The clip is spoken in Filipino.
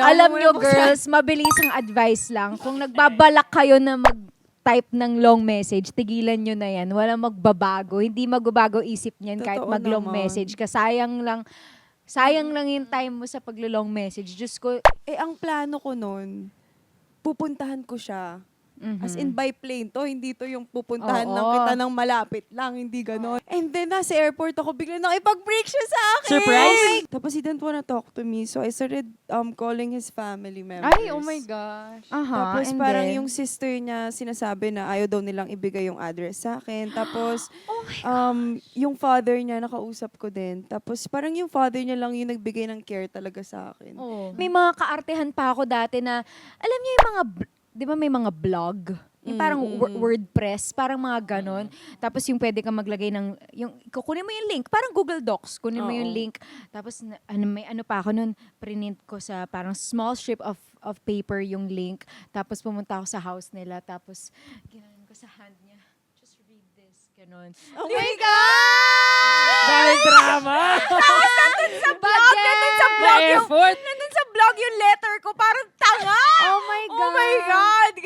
Alam nyo, girls, mabilisang advice lang. Kung nagbabalak kayo na mag-type ng long message, tigilan nyo na yan. Walang magbabago. Hindi magbabago isip niyan kahit Totoo mag-long naman. message ka. Sayang lang yung time mo sa pag-long message. Diyos ko. Ang plano ko nun, pupuntahan ko siya. As in by plane to, hindi to yung pupuntahan lang Oo. kita ng malapit lang, hindi ganon. And then nasa airport ako, bigla nakipag-break siya sa akin. Surprise? Tapos he didn't wanna talk to me, so I started calling his family members. Ay, oh my gosh. Aha, Tapos and parang then? yung sister niya sinasabi na ayaw daw nilang ibigay yung address sa akin. Tapos yung father niya nakausap ko din. Tapos parang yung father niya lang yung nagbigay ng care talaga sa akin. May mga kaartehan pa ako dati na, alam niyo yung mga, di ba may mga blog? Yung parang WordPress, parang mga ganon. Tapos yung pwede kang maglagay ng, kukunin mo yung link, parang Google Docs, kunin mo yung link. Tapos may ano pa ako nun, print ko sa parang small strip of paper yung link. Tapos pumunta ako sa house nila, tapos ginanon ko sa hand niya. Just read this, ganon. Oh my God! Dahil drama. Nandun sa blog Na effort. nandun sa blog yung letter ko, parang tanga! Oh my Oh my God!